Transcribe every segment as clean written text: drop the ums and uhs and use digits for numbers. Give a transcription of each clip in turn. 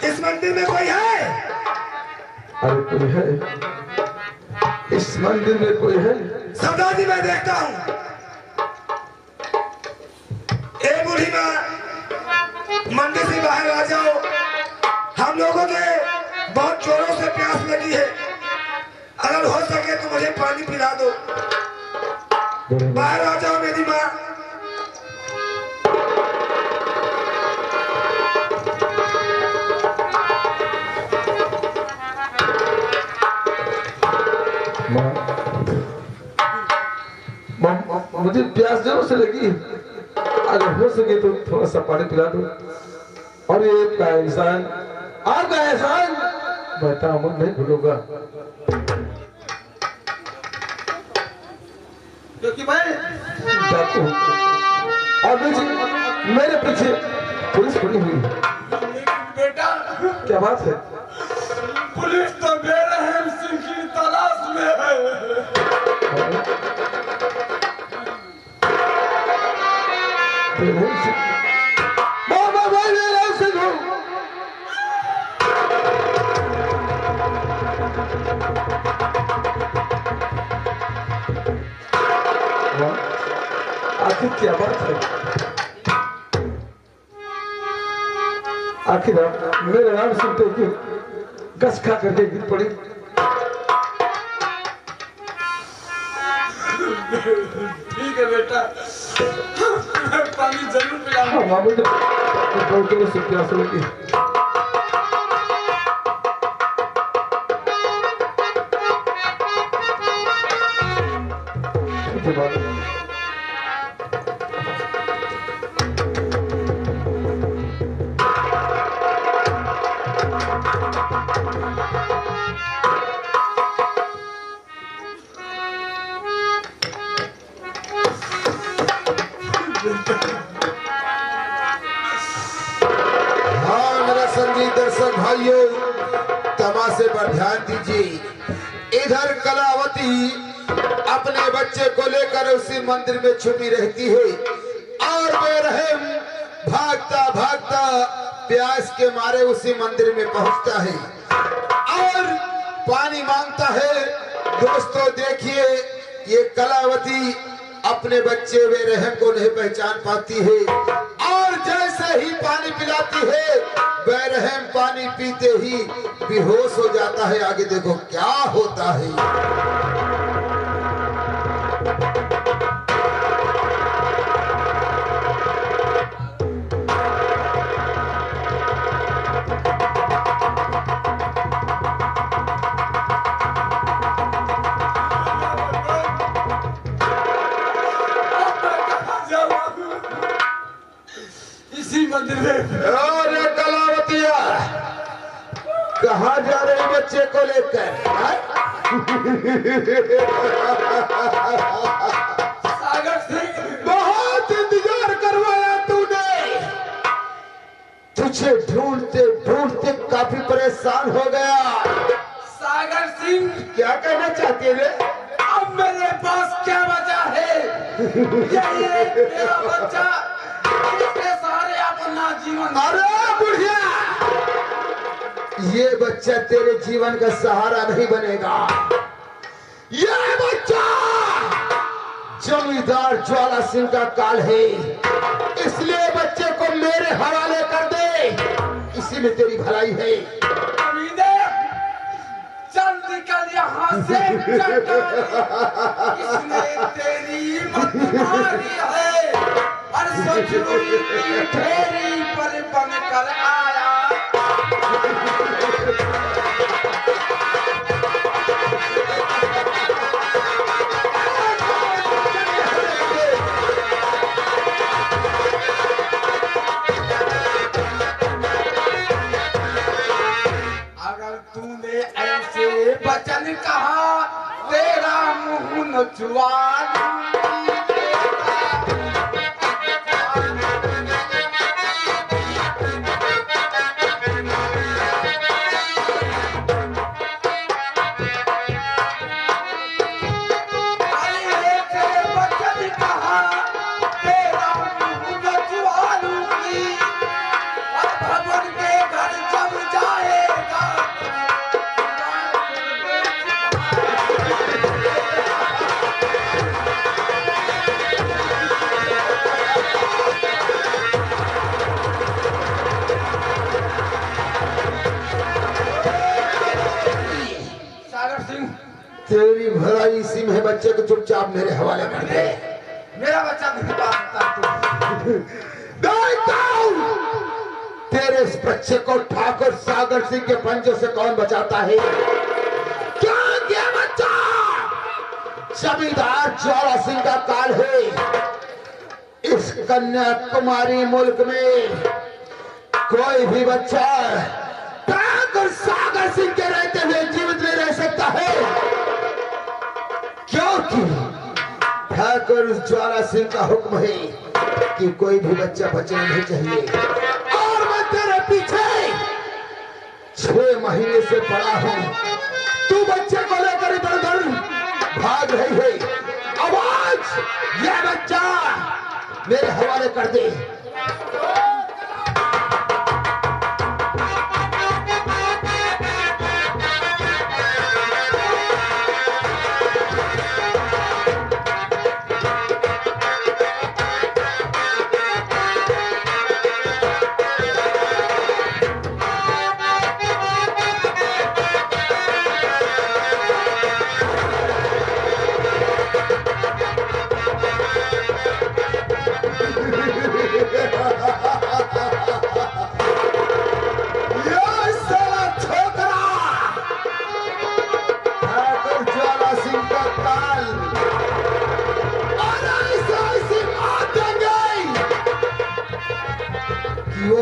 इस मंदिर में कोई है? अरे कोई है इस मंदिर में? कोई है? सरदार जी मैं देखता हूँ। ए बूढ़ी माँ, मंदिर से बाहर आ जाओ, हम लोगों के बहुत जोरों से प्यास लगी है, अगर हो सके तो मुझे पानी पिला दो। बाहर आ जाओ मेरी माँ। मुझे प्यास जरूर से लगी, अगर हो सके तो थोड़ा सा पानी पिला दो। और ये आपका एहसान, आपका एहसान मैं तामुल नहीं भूलूंगा। क्योंकि मैं जाता हूँ और मेरे पीछे पुलिस खड़ी हुई। बेटा क्या बात है? पुलिस तो बेरहम सिंह की तलाश में है। आखिर क्या बात है? आखिर मेरा नाम सुनते कि गस खा करके गिर पड़ी। ठीक है बेटा, पानी जरूर पिलाऊंगा। हाँ मुझे बहुत से प्यास लगी। हाँ मेरा संगीत दर्शक भाइयों, तमाशे पर ध्यान दीजिए। इधर कलावती अपने बच्चे को लेकर उसी मंदिर में छुपी रहती है और बेरहम भागता भागता प्यास के मारे उसी मंदिर में पहुंचता है और पानी मांगता है। दोस्तों देखिए, ये कलावती अपने बच्चे बेरहम को नहीं पहचान पाती है और जैसे ही पानी पिलाती है, बेरहम पानी पीते ही बेहोश हो जाता है। आगे देखो क्या होता है। इसी मंदिर में। अरे कलावतिया, कहाँ जा रहे बच्चे को लेकर? सागर सिंह, बहुत इंतजार करवाया तूने, तुझे ढूंढते ढूंढते काफी परेशान हो गया। सागर सिंह, क्या कहना चाहती है रे? अब मेरे पास क्या बचा है? यही एक मेरा बच्चा, इसके सहारे अपना जीवन। अरे बुढ़िया, ये बच्चा तेरे जीवन का सहारा नहीं बनेगा। ये बच्चा जमींदार ज्वाला सिंह का काल है, इसलिए बच्चे को मेरे हवाले कर दे, इसी में तेरी भलाई है। चल निकल यहाँ से, इसने तेरी मत मारी है और सचमुच ठेरी पर बनकर आया। नचवालूंगी तेरी भलाई इसी में है, बच्चे को चुपचाप मेरे हवाले कर दे। मेरा बच्चा नहीं पाता तेरे इस बच्चे को ठाकुर सागर सिंह के पंजों से कौन बचाता है? क्या ये बच्चा जमींदार ज्वाला सिंह का काल है। इस कन्याकुमारी मुल्क में कोई भी बच्चा ठाकुर सागर सिंह के रहते हुए जीवित नहीं रह सकता है, क्योंकि ठाकुर ज्वाला सिंह का हुक्म है कि कोई भी बच्चा बचना नहीं चाहिए। और मैं तेरे पीछे 6 महीने से पड़ा हूं, तू बच्चे को लेकर इधर उधर भाग रही है। अब आज यह बच्चा मेरे हवाले कर दे।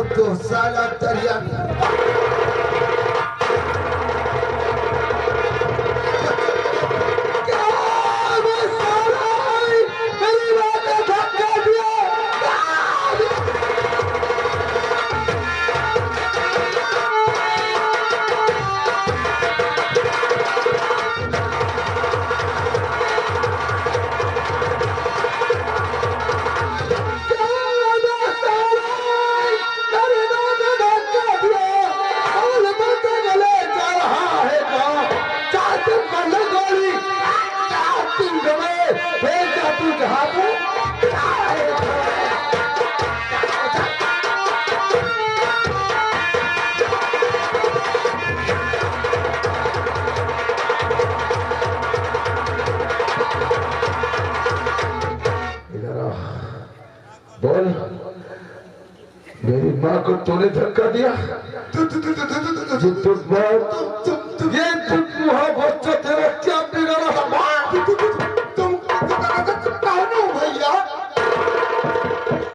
तो साला दरिया बोल, मेरी माँ को तूने धक्का दिया? तू तू तू तू तू तू तू